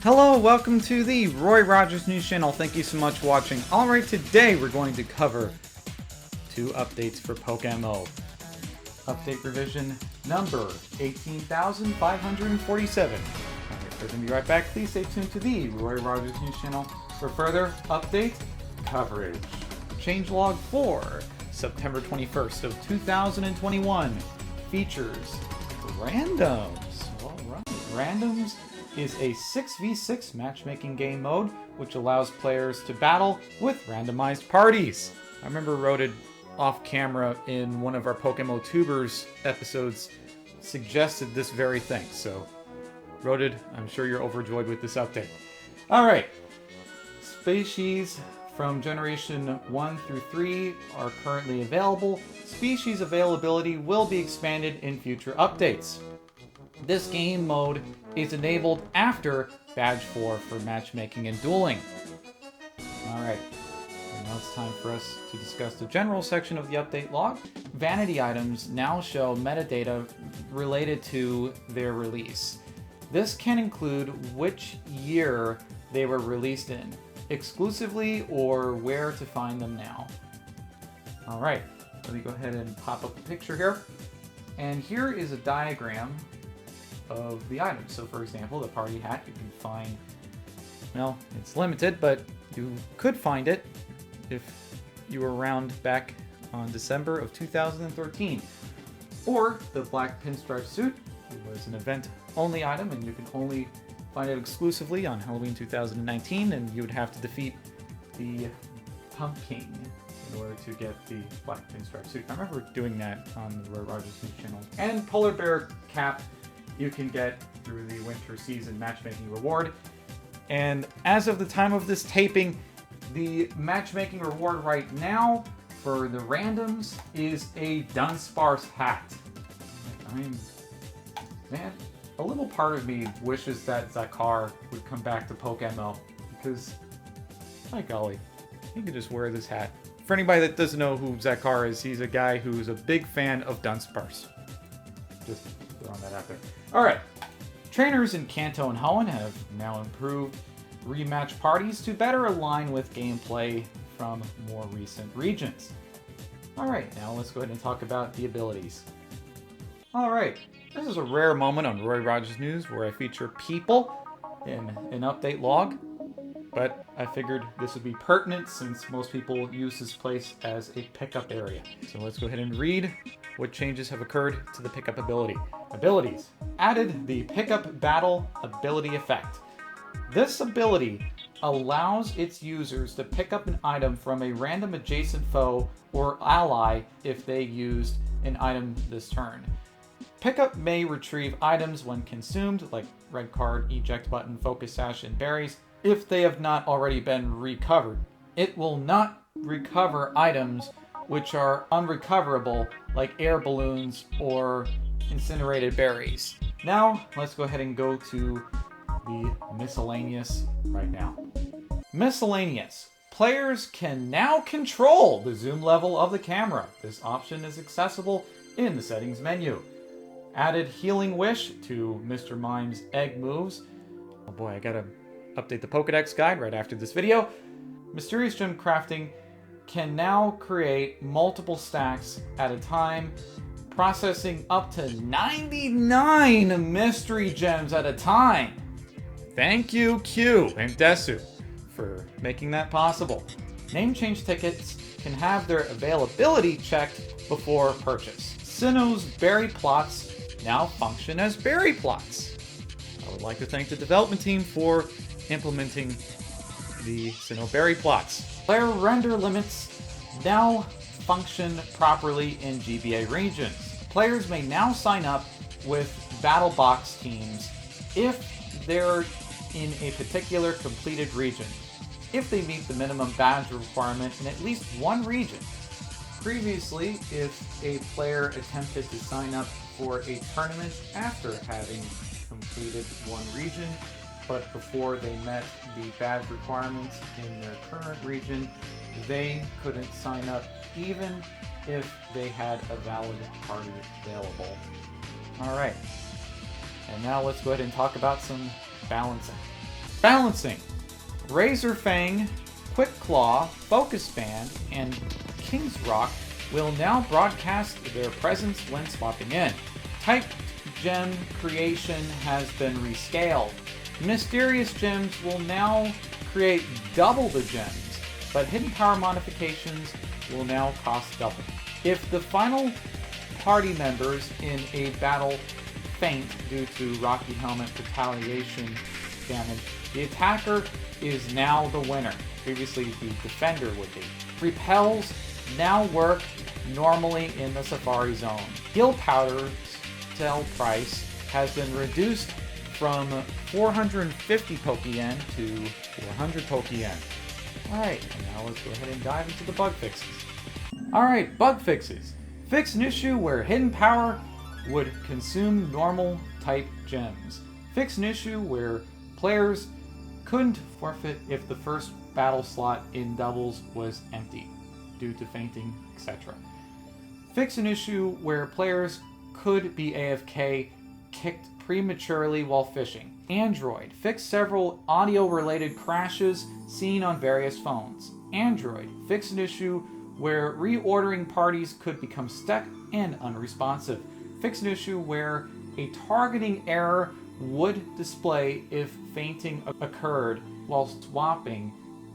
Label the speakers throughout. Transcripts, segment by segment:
Speaker 1: Hello, welcome to the Roy Rogers News Channel. Thank you so much for watching. Alright, today we're going to cover 2 updates for PokeMMO. Update revision number 18,547. Alright, we're going to be right back. Please stay tuned to the Roy Rogers News Channel for further update coverage. Changelog 4, September 21st of 2021. Features randoms. Alright, randoms is a 6v6 matchmaking game mode which allows players to battle with randomized parties. I remember Roded off camera in one of our PokeMMO Tubers episodes suggested this very thing. So Roded, I'm sure you're overjoyed with this update. Alright, species from Generation 1 through 3 are currently available. Species availability will be expanded in future updates. This game mode is enabled after Badge 4 for matchmaking and dueling. Alright, now it's time for us to discuss the general section of the update log. Vanity items now show metadata related to their release. This can include which year they were released in, exclusively, or where to find them now. Alright, let me go ahead and pop up a picture here. And here is a diagram of the items. So for example, the party hat you can find, well, it's limited, but you could find it if you were around back on December of 2013. Or the black pinstripe suit, it was an event-only item, and you can only find it exclusively on Halloween 2019, and you would have to defeat the pumpkin in order to get the black pinstripe suit. I remember doing that on the Roy Rogers News Channel. And polar bear cap you can get through the winter season matchmaking reward. And as of the time of this taping, the matchmaking reward right now for the randoms is a Dunsparce hat. I mean, man, a little part of me wishes that Zakar would come back to PokeMMO, because, my golly, he could just wear this hat. For anybody that doesn't know who Zakar is, he's a guy who's a big fan of Dunsparce. Just throwing that out there. Alright, trainers in Kanto and Hoenn have now improved rematch parties to better align with gameplay from more recent regions. Alright, now let's go ahead and talk about the abilities. Alright, this is a rare moment on Roy Rogers News where I feature people in an update log, but I figured this would be pertinent since most people use this place as a pickup area. So let's go ahead and read what changes have occurred to the pickup ability. Abilities. Added the pickup battle ability effect. This ability allows its users to pick up an item from a random adjacent foe or ally if they used an item this turn. Pickup may retrieve items when consumed, like red card, eject button, focus sash, and berries, if they have not already been recovered. It will not recover items which are unrecoverable, like air balloons or incinerated berries. Now, let's go ahead and go to the miscellaneous right now. Miscellaneous. Players can now control the zoom level of the camera. This option is accessible in the settings menu. Added Healing Wish to Mr. Mime's egg moves. Oh boy, I gotta update the Pokedex guide right after this video. Mysterious Gem Crafting can now create multiple stacks at a time, processing up to 99 mystery gems at a time. Thank you, Q and Desu, for making that possible. Name change tickets can have their availability checked before purchase. Sinnoh's berry plots now function as berry plots. I would like to thank the development team for implementing the Sinnoh berry plots. Player render limits now function properly in GBA regions. Players may now sign up with battle box teams if they're in a particular completed region, if they meet the minimum badge requirement in at least one region. Previously, if a player attempted to sign up for a tournament after having completed one region, but before they met the badge requirements in their current region, they couldn't sign up even if they had a valid party available. Alright, and now let's go ahead and talk about some balancing. Balancing. Razor Fang, Quick Claw, Focus Band, and King's Rock will now broadcast their presence when swapping in. Typed gem creation has been rescaled. Mysterious gems will now create double the gems, but hidden power modifications will now cost double. If the final party members in a battle faint due to Rocky Helmet retaliation damage, the attacker is now the winner. Previously, the defender would be. Repels now work normally in the Safari Zone. Heal Powder's sell price has been reduced from 450 Poke-Yen to 400 Poke-Yen. Alright, and now let's go ahead and dive into the bug fixes. Alright, bug fixes. Fix an issue where hidden power would consume normal type gems. Fix an issue where players couldn't forfeit if the first battle slot in doubles was empty due to fainting, etc. Fix an issue where players could be AFK kicked prematurely while fishing. Android. Fix several audio-related crashes seen on various phones. Android. Fix an issue where reordering parties could become stuck and unresponsive. Fix an issue where a targeting error would display if fainting occurred while swapping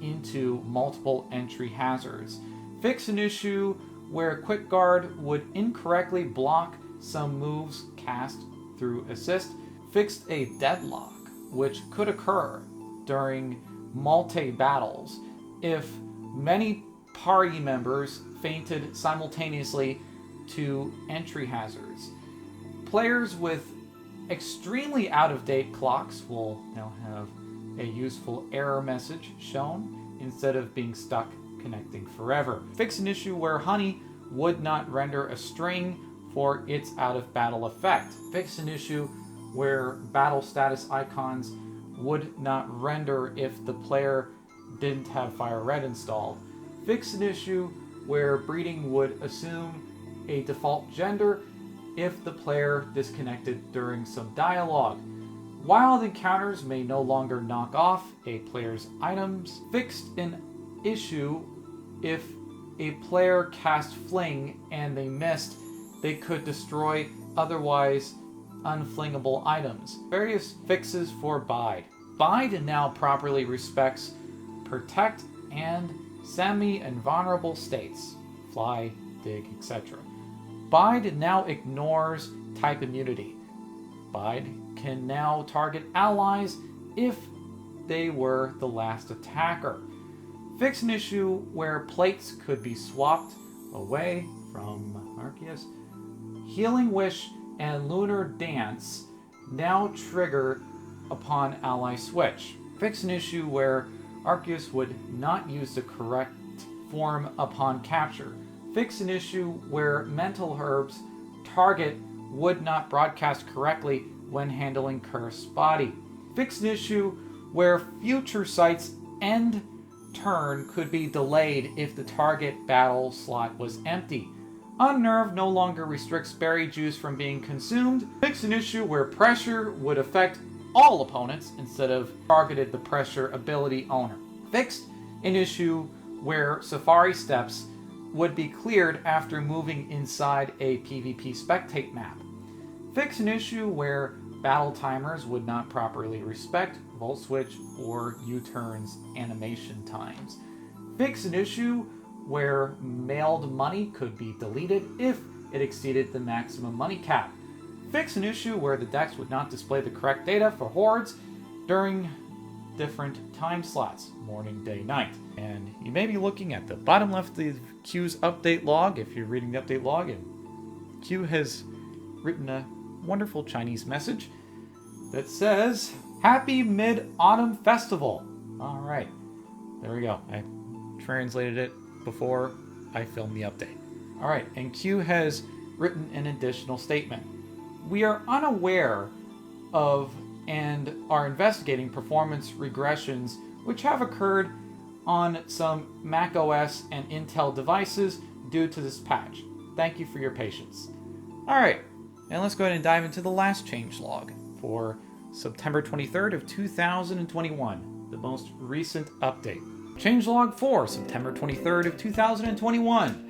Speaker 1: into multiple entry hazards. Fix an issue where Quick Guard would incorrectly block some moves cast through assist. Fixed a deadlock, which could occur during multi-battles if many party members fainted simultaneously to entry hazards. Players with extremely out-of-date clocks will now have a useful error message shown instead of being stuck connecting forever. Fix an issue where honey would not render a string for its out-of-battle effect. Fix an issue where battle status icons would not render if the player didn't have Fire Red installed. Fix an issue where breeding would assume a default gender if the player disconnected during some dialogue. Wild encounters may no longer knock off a player's items. Fixed an issue if a player cast Fling and they missed, they could destroy otherwise unflingable items. Various fixes for Bide. Bide now properly respects protect and semi-invulnerable states, fly, dig, etc. Bide now ignores type immunity. Bide can now target allies if they were the last attacker. Fix an issue where plates could be swapped away from Arceus. Healing Wish and Lunar Dance now trigger upon ally switch. Fix an issue where Arceus would not use the correct form upon capture. Fix an issue where Mental Herb's target would not broadcast correctly when handling Cursed Body. Fix an issue where Future Sight's end turn could be delayed if the target battle slot was empty. Unnerve no longer restricts berry juice from being consumed. Fix an issue where pressure would affect all opponents instead of targeted the pressure ability owner. Fixed an issue where Safari steps would be cleared after moving inside a PvP spectate map. Fix an issue where battle timers would not properly respect Volt Switch or U-turns animation times. Fix an issue where mailed money could be deleted if it exceeded the maximum money cap. Fix an issue where the decks would not display the correct data for hordes during different time slots, morning, day, night. And you may be looking at the bottom left of Q's update log if you're reading the update log, and Q has written a wonderful Chinese message that says, Happy Mid-Autumn Festival. All right, there we go. I translated it before I filmed the update. All right, and Q has written an additional statement. We are unaware of and are investigating performance regressions which have occurred on some macOS and Intel devices due to this patch. Thank you for your patience. All right, and let's go ahead and dive into the last changelog for September 23rd of 2021, the most recent update. Changelog 4, September 23rd of 2021.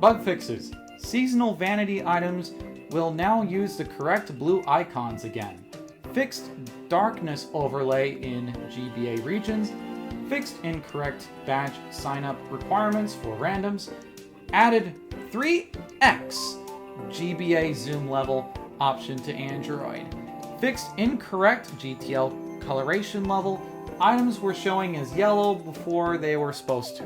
Speaker 1: Bug fixes. Seasonal vanity items will now use the correct blue icons again. Fixed darkness overlay in GBA regions. Fixed incorrect badge sign-up requirements for randoms. Added 3x GBA zoom level option to Android. Fixed incorrect GTL coloration level. Items were showing as yellow before they were supposed to.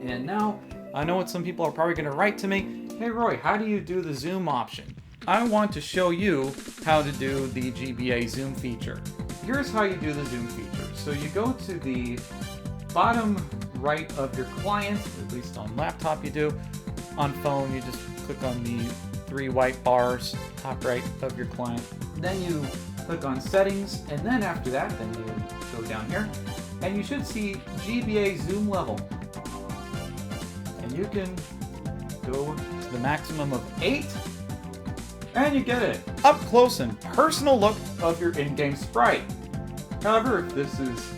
Speaker 1: And now, I know what some people are probably going to write to me. Hey Roy, how do you do the zoom option? I want to show you how to do the GBA zoom feature. Here's how you do the zoom feature. So you go to the bottom right of your client, at least on laptop you do. On phone, you just click on the 3 white bars, top right of your client. Then you click on settings, and then after that, then you go down here, and you should see GBA zoom level. And you can go to the maximum of 8, and you get it. Up close and personal look of your in-game sprite. However, if this is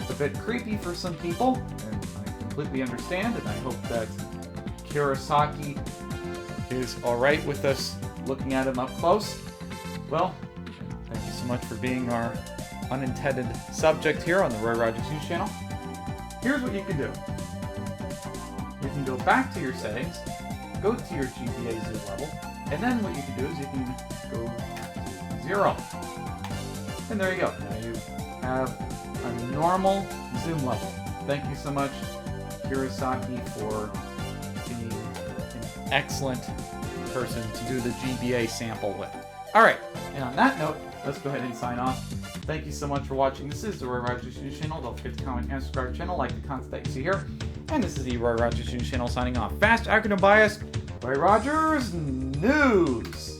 Speaker 1: a bit creepy for some people, and I completely understand, and I hope that Kurosaki is alright with us looking at him up close, well, thank you so much for being our unintended subject here on the Roy Rogers News Channel. Here's what you can do. You can go back to your settings, go to your GBA zoom level, and then what you can do is you can go to 0. And there you go. Now you have a normal zoom level. Thank you so much, Kurosaki, for being an excellent person to do the GBA sample with. Alright, and on that note, let's go ahead and sign off. Thank you so much for watching. This is the Roy Rogers News Channel. Don't forget to comment and subscribe to the channel, like the content that you see here. And this is the Roy Rogers News Channel signing off. Fast, accurate, and biased, Roy Rogers News!